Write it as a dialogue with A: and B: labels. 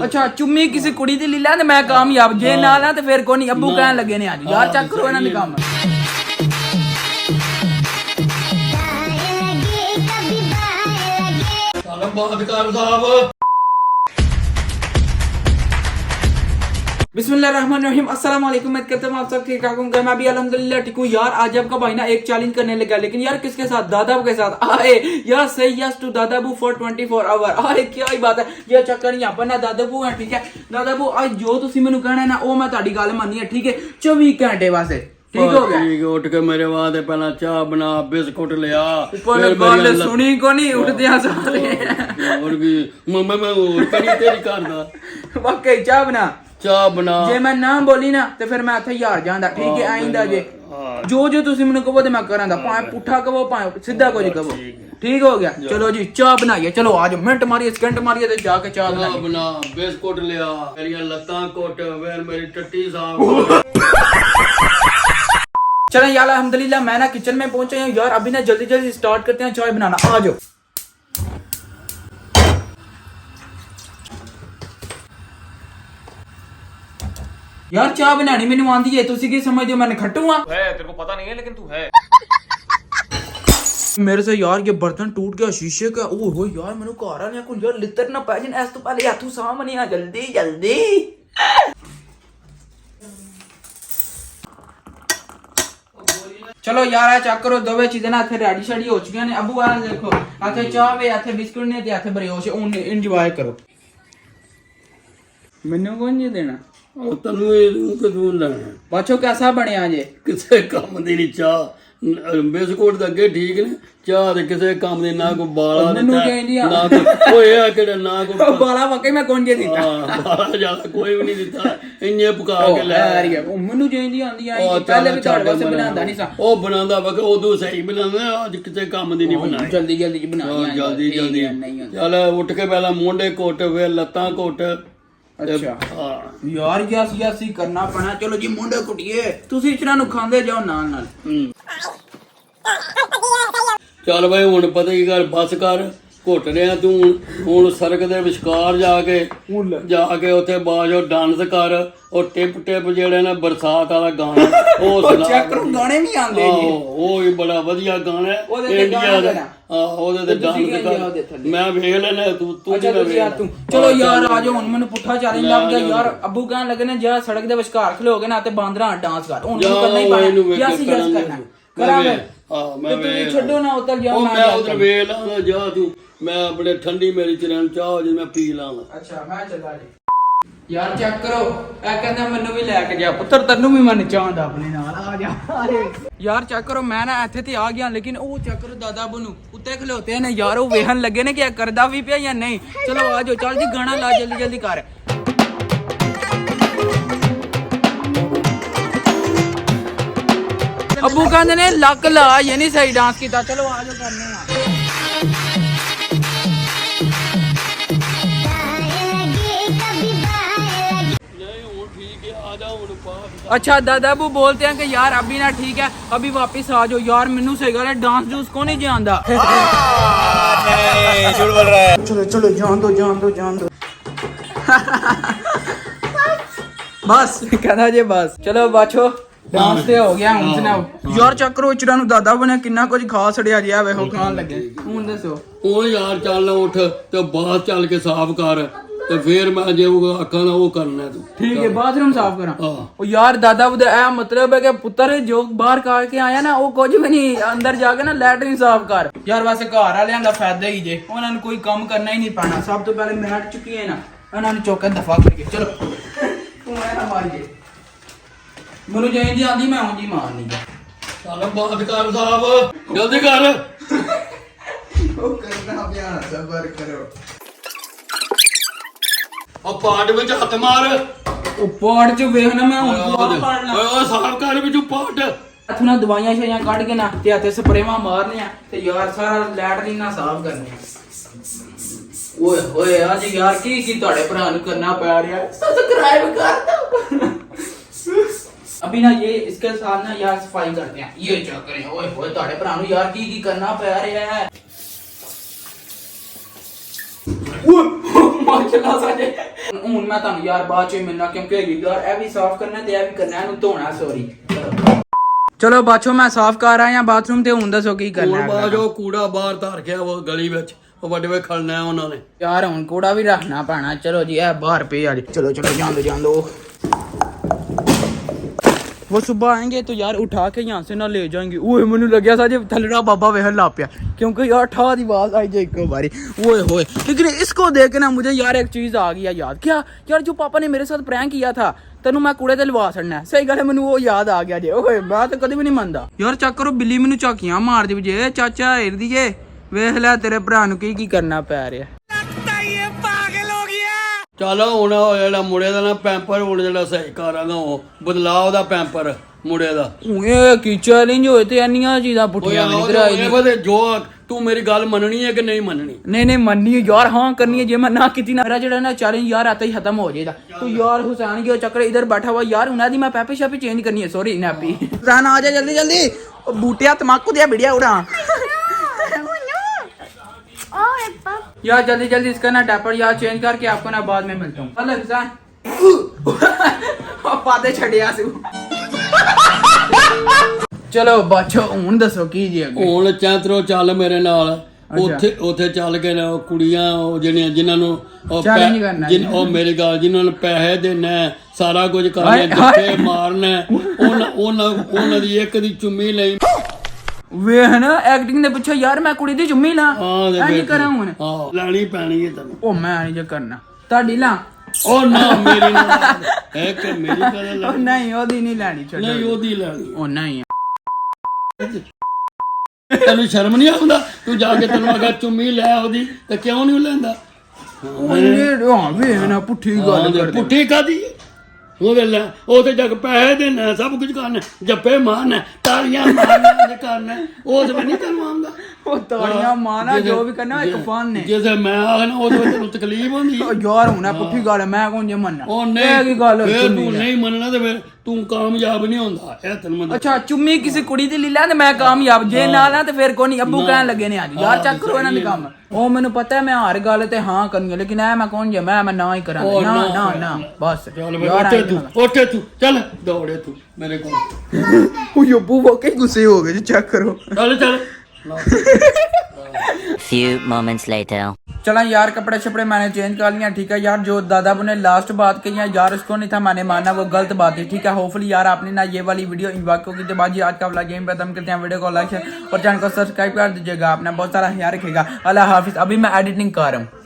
A: अच्छा चुम्मी किसी कुड़ी दी लीला ते मैं कामयाब जे ना ना ते फिर कोई नहीं अब्बू कहन लगे ने आज यार चेक करो इन्हां दे काम
B: चलो बात कर साहब।
A: बिस्मिल्लाहिर्रहमानिर्रहीम अस्सलाम वालेकुम। मैं कहता हूँ आप सब ठीक ठाक होंगे। मैं भी अल्हम्दुलिल्लाह ठीक हूँ। यार आज आपका भाई ना एक चैलेंज करने लगा, लेकिन यार किसके साथ? दादाबू के साथ। आए यार सही यस टू दादाबू फॉर 24 आवर। आए क्या ही बात है, ये चक्कर यहाँ पर ना दादाबू है, ठीक है दादाबू आज जो तुसी मैनू कहना है ना वो मैं ताड़ी गल मानी है, ठीक है 24 घंटे वास्ते ठीक हो गया।
B: ठीक उठ के मेरे वास्ते पहला चाह बना बिस्कुट लिया
A: ऊपर गल सुनी को नहीं उठते हैं सारे
B: और भी मैं और करी तेरी करदा
A: वाकई चाह बना
B: चाह बना
A: जे मैं ना बोली ना तो फिर मैं इत्थे यार जांदा, ठीक है आइंदा जे जो जो तुसी मैनू कहो ते मैं करांगा, भावे पुठा कहो भावे सीधा कुछ कहो, ठीक हो गया। चलो जी चाह बनाइए, चलो आज मिनट मारिए सेकंड मारिए ते जाके चाह
B: बना बिस्कुट लिया मेरी लत्तां कोट फिर मेरी टट्टी साफ
A: चलो यार अल्हम्दुलिल्लाह मैं ना किचन में पहुंचा हूं यार। अभी ना जल्दी जल्दी स्टार्ट करते हैं चाय बनाना, आ जाओ। यार चाय बनानी मैंने आंदी है, तुसी की समझदे हो मैं खट्टू हां?
C: है तेरे को पता नहीं है लेकिन तू है।
A: मेरे से यार ये बर्तन टूट गया शीशे का। ओ हो यार मैंने घर आने को यार लितर ना पै जाए, इस तो पहले हाथों सामने आ जल्दी जल्दी। चलो यार चेक करो दोवे चीजें ना इथे रेडी शेडी हो चुकी ने। अबू आ देखो इथे चाह वे इथे बिस्कुट ने ते इथे ब्रेओश उन एंजॉय करो। मैनू कौन जी देना
B: तनु ये कदू लेना
A: पाछो कैसा बनया जे?
B: किसे काम दी नहीं चाह बिस्कुट तो अगे ठीक ने चाह ते किसे काम दी ना को बाला
A: मैनू कहंदी आ
B: ना को ओए आ केड़ा ना को
A: बाला वाकई मैं कौन जे दिता?
B: हां बाला ज्यादा कोई भी नहीं दिता इन्ने पका के ले
A: यार ये मैनू जेंदी आंदी आई पहले भी ਤੁਹਾਡੇ ਵਾਸਤੇ ਬਣਾਉਂਦਾ ਨਹੀਂ ਸਾਂ।
B: ਉਹ ਬਣਾਉਂਦਾ ਵਾ ਕਿ ਉਦੋਂ ਸਹੀ ਬਣਾਉਂਦਾ ਅੱਜ ਕਿਤੇ ਕੰਮ ਦੀ ਨਹੀਂ ਬਣਾਈ
A: ਜਲਦੀ ਜਲਦੀ ਬਣਾਈ
B: ਜਲਦੀ ਜਲਦੀ ਚੱਲ ਉੱਠ ਕੇ ਪਹਿਲਾਂ ਮੋਢੇ ਘੁੱਟ ਫਿਰ ਲੱਤਾਂ ਘੁੱਟ।
A: ਅੱਛਾ ਯਾਰ ਯਸ ਯਸ ਹੀ ਕਰਨਾ ਪੈਣਾ। ਚਲੋ ਜੀ ਮੁੰਡੇ ਕੁੱਟੀਏ, ਤੁਸੀਂ ਇਚਰਾਂ ਨੂੰ ਖਾਂਦੇ ਜਾਓ ਨਾਲ ਨਾਲ।
B: ਚੱਲ ਬਈ ਹੁਣ ਪਤਾ ਕੀ ਕਰ ਬਸ ਕਰ ਘੁੱਟ ਰਿਹਾ ਤੂੰ ਹੁਣ ਸੜਕ ਦੇ ਵਿਚਕਾਰ ਜਾ ਕੇ ਉੱਥੇ ਬਾਜੋ ਡਾਂਸ ਕਰ। ਉਹ ਟਿਪ ਟਿਪ ਜਿਹੜੇ ਨੇ ਬਰਸਾਤ ਵਾਲਾ ਗਾਣਾ ਉਹ ਸੁਣਾ।
A: ਚੈੱਕ ਕਰੋ ਗਾਣੇ ਵੀ ਆਉਂਦੇ ਜੀ,
B: ਉਹ ਵੀ ਬੜਾ ਵਧੀਆ ਗਾਣਾ ਇੰਡੀਆ ਦਾ। ਉਹਦੇ ਤੇ ਡਾਂਸ ਕਰ ਮੈਂ ਵੇਖ ਲੈਣਾ ਤੂੰ
A: ਤੂੰ। ਚਲੋ ਯਾਰ ਆ ਜਾਓ ਹੁਣ ਮੈਨੂੰ ਪੁੱਠਾ ਚੈਲੰਜ ਲੱਗ ਗਿਆ ਯਾਰ। ਅੱਬੂ ਕਹਿਣ ਲੱਗੇ ਨੇ ਜਿਹੜਾ ਸੜਕ ਦੇ ਵਿਚਕਾਰ ਖਲੋਗੇ ਨਾ ਤੇ ਬਾਂਦਰਾਂ ਡਾਂਸ ਕਰ। ਹੁਣ ਮੈਨੂੰ ਕਰਨਾ ਹੀ ਪੈਣਾ ਯਸ ਯਸ ਕਰਨਾ ਕਰਾਂਗੇ।
B: ਮੈਂ
A: ਤੁਸੀਂ ਛੱਡੋ ਨਾ ਉਤਰ ਜਾਓ
B: ਮੈਂ ਉਧਰ ਵੇਖ ਲਾਂਗਾ ਜਾ ਤੂੰ। ਮੈਂ ਆਪਣੇ ਠੰਡੀ ਮੇਰੀ ਚਰਨ ਚਾਹ ਜੇ ਮੈਂ ਪੀ ਲਾਂਗਾ।
A: ਅੱਛਾ ਮੈਂ ਚੱਲਾ ਜੀ। ਯਾਰ ਚੈੱਕ ਕਰੋ ਇਹ ਕਹਿੰਦਾ ਮੈਨੂੰ ਵੀ ਲੈ ਕੇ ਜਾ ਪੁੱਤਰ, ਤੈਨੂੰ ਵੀ ਮੈਂ ਚਾਹੁੰਦਾ ਆਪਣੇ ਨਾਲ ਆ ਜਾ। ਯਾਰ ਚੈੱਕ ਕਰੋ ਮੈਂ ਨਾ ਇੱਥੇ ਤੇ ਆ ਗਿਆ, ਲੇਕਿਨ ਉਹ ਚੈੱਕ ਕਰੋ ਦਾਦਾਬੂ ਨੂੰ ਉੱਤੇ ਖਲੋਤੇ ਨੇ ਯਾਰ। ਉਹ ਵੇਖਣ ਲੱਗੇ ਨੇ ਕਿ ਇਹ ਕਰਦਾ ਵੀ ਪਿਆ ਜਾਂ ਨਹੀਂ। ਚਲੋ ਆ ਜਾਓ ਚੱਲ ਜੀ ਗਾਣਾ ਲਾ ਜਲਦੀ ਜਲਦੀ ਕਰ। ਅੱਬੂ ਕਹਿੰਦੇ ਨੇ ਲੱਕ ਲਾ ਇਹ ਨਹੀਂ ਸਹੀ ਡਾਂਸ ਕੀਤਾ। ਚਲੋ ਆ ਜਾਓ ਕਰਨੇ ਆ। अच्छा दादाबू बोलते हैं कि यार अभी ना ठीक है अभी वापस आ जाओ यार। मैनू सही गल है डांस डूंस को नहीं जानता।
C: झूठ बोल रहा है।
A: चलो चलो जान दो जान दो जान दो बस कहना जे बस। चलो बाछो डांस ते हो गया हुन सुनाओ यार। चेक करो इचरा नु दादाबू ने कितना कुछ खा छड़िया जिया वेखो खान लगे। हुन दसो
B: ओ यार चल उठ ते बाहर चल के साफ कर ਤੇ ਫੇਰ ਮੈਂ ਜੇ ਉਹ ਅੱਖਾਂ ਦਾ ਉਹ ਕਰਨਾ ਤੂੰ
A: ठीक है बाथरूम साफ करा। ओ यार दादाबू दा ए मतलब है कि पुत्र जो बाहर काट के आया ना वो कुछ भी नहीं अंदर जाके ना लैटरिन साफ कर। यार वैसे घर वालियां दा फायदा ही जे उन्हां नु कोई काम करना ही नहीं पैना। सब तो पहले मैं हट चुकी है ना उन्हां नु चौका दफा करके। चलो तू ऐ ना मारिए मेनू जेंदी आंदी मैं उंजी मारनी है।
B: ਚੱਲ ਬਾਤ ਕਰ ਸਾਹਿਬ ਜਲਦੀ ਕਰ।
A: ओ करना पिया सबर करो।
B: ਉਹ ਪਾਟ ਵਿੱਚ ਹੱਥ ਮਾਰ।
A: ओ पाड़ च वेखना मैं हुन बाहर काटना।
B: ਓਏ ਓਏ ਸਾਫ ਕਰ ਵਿੱਚੋਂ ਪਾਟ।
A: इथों ना दवाइयां शवाइयां कट के ना ते हथे स्प्रेवा मारने आ ते यार सारा लैटरिन ना साफ करने आ। ओए होए आज यार की ਤੁਹਾਡੇ ਭਰਾ ਨੂੰ करना पै रहा। सब्सक्राइब कर दो। अभी ना ये इसके साथ ना यार सफाई करते हैं। ये क्या करें ओए होए ਤੁਹਾਡੇ ਭਰਾ ਨੂੰ यार की करना पै रहा है। ਚਲਾ ਸਾਡੇ ਹੁਣ ਮੈਂ ਤੁਹਾਨੂੰ ਯਾਰ ਬਾਅਦ ਚ ਮਿਲਣਾ ਕਿਉਂਕਿ ਯਾਰ ਇਹ ਵੀ ਸਾਫ਼ ਕਰਨਾ ਤੇ ਇਹ ਵੀ ਕਰਨਾ ਇਹਨੂੰ ਧੋਣਾ ਸੌਰੀ ਚਲੋ ਬਾਚੋ ਮੈਂ ਸਾਫ਼ ਕਰ ਆਇਆ ਬਾਥਰੂਮ ਤੇ ਹੁਣ ਦੱਸੋ ਕੀ ਕਰਨਾ
B: ਹੁਣ ਬਾਜੋ ਕੂੜਾ ਬਾਹਰ ਧਰ ਕੇ ਉਹ ਗਲੀ ਵਿੱਚ ਉਹ ਵੱਡੇ ਵੇ ਖੜਨਾ ਹੈ ਉਹਨਾਂ ਨੇ
A: यार ਹੁਣ कूड़ा भी रखना पैना चलो जी है बाहर पे यार चलो चलो जान दो वो सुबह आएंगे तो यार उठा के यहाँ से ना ले जाएंगे ओए मैनू लग्या सा जे थलड़ा बाबा वेहन ला पिया क्योंकि यार ठा दी आवाज आई जाए एक बारी ओए होए लेकिन इसको देख के ना मुझे यार एक चीज आ गया याद क्या यार जो पापा ने मेरे साथ प्रैंक किया था तेनू मैं कूड़े ते लवा छड़ना सही गल है मैनू वो याद आ गया जे ओए मैं तो कभी भी नहीं मानदा यार चेक करो बिल्ली मैनू झाकियां मार दी जे चाचा हिर दी जे ਵੇਖ ਲੈ ਤੇਰੇ ਭਰਾ ਨੂੰ ਕੀ ਕਰਨਾ ਪੈ ਰਿਹਾ
B: ਚੱਲ ਹੁਣ ਉਹ ਜਿਹੜਾ ਮੁੰਡੇ ਦਾ ਨਾ ਪੈਂਪਰ ਹੁਣ ਜਿਹੜਾ ਸਹੀ ਕਰਾਂਗਾ ਉਹ ਬਦਲਾ ਉਹਦਾ ਪੈਂਪਰ ਮੁੰਡੇ ਦਾ
A: ਇਹ ਕੀ ਚੈਲੰਜ ਹੋਏ ਤੇ ਇੰਨੀਆਂ ਚੀਜ਼ਾਂ ਪੁੱਠੀਆਂ ਨਹੀਂ ਕਰਾਈ
B: ਉਹਦੇ ਜੋ ਤੂੰ ਮੇਰੀ ਗੱਲ ਮੰਨਣੀ ਹੈ ਕਿ ਨਹੀਂ ਮੰਨਣੀ
A: नहीं ਮੰਨੀ ਯਾਰ ਹਾਂ ਕਰਨੀ है ਜੇ ਮੈਂ ਨਾ ਕੀਤੀ ਨਾ ਮੇਰਾ ਜਿਹੜਾ ਨਾ ਚੈਲੰਜ ਯਾਰ ਆਤਾ ਹੀ ਖਤਮ ਹੋ ਜਾਏਗਾ ਤੂੰ ਯਾਰ ਹੁਸੈਨ के चक्कर इधर बैठा हुआ यार उन्हें दी मैं पैपी शापी चेंज करनी है सॉरी नैपी हुसैन आ जा जल्दी जल्दी बूटिया तमाकू दिया बिड़िया उड़ा यार जल्दी जल्दी इसका ना डायपर यार चेंज करके आपको ना बाद में मिलता हूँ चल हुसैन पाते छड़िया से ਚਲੋ ਬਾਚੋ ਹੁਣ ਦੱਸੋ ਕੀ ਜੀ ਅੱਗੇ
B: ਹੁਣ ਚੈਤਰੋ ਚੱਲ ਮੇਰੇ ਨਾਲ ਉੱਥੇ ਚੱਲ ਕੇ ਨਾ ਉਹ ਕੁੜੀਆਂ ਉਹ ਜਿਹੜੀਆਂ ਜਿਨ੍ਹਾਂ ਨੂੰ ਉਹ ਮੇਰੀ ਗੱਲ ਜਿਨ੍ਹਾਂ ਨੂੰ ਪੈਸੇ ਦੇਣਾ ਸਾਰਾ ਕੁਝ ਕਰਨਾ ਜੱਫੇ ਮਾਰਨਾ ਉਹਨਾਂ ਦੀ ਇੱਕ ਦੀ ਚੁੰਮੀ ਲਈ
A: ਵੇ ਹੈ ਨਾ ਐਕਟਿੰਗ ਦੇ ਪਿੱਛੇ ਯਾਰ ਮੈਂ ਕੁੜੀ ਦੀ ਚੁੰਮੀ ਲਾ ਐ ਕੀ ਕਰਾਂ ਹੁਣ
B: ਲੈਣੀ ਪੈਣੀ ਹੈ ਤੈਨੂੰ
A: ਉਹ ਮੈਂ ਨਹੀਂ ਜੇ ਕਰਨਾ ਤੁਹਾਡੀ ਲਾ
B: ਉਹ ਨਾ ਮੇਰੀ ਨਾ ਹੈ ਕਿ ਮੇਰੀ ਗੱਲ ਲੈ
A: ਨਹੀਂ ਉਹਦੀ ਨਹੀਂ ਲੈਣੀ ਛੱਡੋ
B: ਨਹੀਂ ਉਹਦੀ ਲੈਣੀ
A: ਉਹ ਨਹੀਂ
B: ਤੈਨੂੰ ਸ਼ਰਮ ਨਹੀਂ ਆਉਂਦਾ ਤੂੰ ਜਾ ਕੇ ਤੈਨੂੰ ਅਗਰ ਚੁੰਮੀ ਲੈ ਉਹਦੀ ਤੇ ਕਿਉਂ ਨਹੀਂ ਲੈਂਦਾ
A: ਹਾਂ ਵੇ ਨਾ ਪੁੱਠੀ ਗੱਲ ਕਰਦੇ
B: ਪੁੱਠੀ ਕਾਦੀ ਉਹਦੇ ਲੈ ਉਹ ਤੇ ਜਗ ਪੈਸੇ ਦੇਣਾ ਸਭ ਕੁਝ ਕਰਨਾ ਜੱਫੇ ਮਾਰਨਾ ਤਾਲੀਆਂ ਮਾਰਨਾ ਕਰਨਾ ਉਹ ਤੇ ਨਹੀਂ ਤੈਨੂੰ ਆਉਂਦਾ
A: ਉਹ ਤਾਲੀਆਂ ਮਾਰਨਾ ਜੋ ਵੀ ਕਰਨਾ ਇੱਕ ਫਨ ਨੇ
B: ਜੇ ਮੈਂ ਆਖਣਾ ਉਹਦੇ ਵਿੱਚ ਤੈਨੂੰ ਤਕਲੀਫ ਹੁੰਦੀ
A: ਹੈ ਯਾਰ ਹੁਣਾ ਪੁੱਠੀ ਗੱਲ ਮੈਂ ਕੌਣ ਜੇ ਮੰਨਣਾ
B: ਉਹ ਨਹੀਂ ਕੀ ਗੱਲ ਤੂੰ ਨਹੀਂ ਮੰਨਣਾ ਤੇ ਫਿਰ ਤੂੰ ਕਾਮਯਾਬ ਨਹੀਂ ਹੁੰਦਾ ਇਹ ਤੈਨੂੰ ਅੱਛਾ
A: ਚੁੰਮੀ ਕਿਸੇ ਕੁੜੀ ਦੀ ਲੀਲਾ ਤੇ ਮੈਂ ਕਾਮਯਾਬ ਜੇ ਨਾ ਤੇ ਫਿਰ ਕੋਈ ਨਹੀਂ ਅੱਬੂ ਕਹਿਣ ਲੱਗੇ ਨੇ ਅੱਜ ਯਾਰ ਚੱਕ ਕਰੋ ਇਹਨਾਂ ਦੇ ਕੰਮ ਉਹ ਮੈਨੂੰ ਪਤਾ ਹੈ ਮੈਂ ਹਰ ਗੱਲ ਤੇ ਹਾਂ ਕਰਨੀ ਲੇਕਿਨ ਐ ਮੈਂ ਕੌਣ ਜੇ ਮੈਂ ਨਾ ਹੀ ਕਰਾਂ ਨਾ ਬਸ
B: ਯਾਰ ਉੱਠ ਤੂੰ ਚੱਲ ਦੌੜੇ ਤੂੰ ਮੇਰੇ ਕੋਲ
A: ਉਹ ਯੱਬੂ ਵਾਕਈ ਗੁੱਸੇ ਹੋ ਗਏ ਜੀ ਚੈੱਕ ਕਰੋ
B: ਚੱਲ
D: Few moments later.
A: चला यार कपड़े शपड़े मैंने चेंज कर लिया ठीक है यार जो दादा ने लास्ट बात कही है यार उसको नहीं था मैंने माना वो गलत बात थी ठीक है होपफुली यार आपने ना ये वाली वीडियो इंजॉय की तो बाजी आज का व्लॉग यहीं पे खत्म करते हैं वीडियो को लाइक और चैनल को सब्सक्राइब कर दीजिएगा अपना बहुत सारा ख्याल रखिएगा अल्लाह हाफिज अभी मैं एडिटिंग कर रहा हूँ।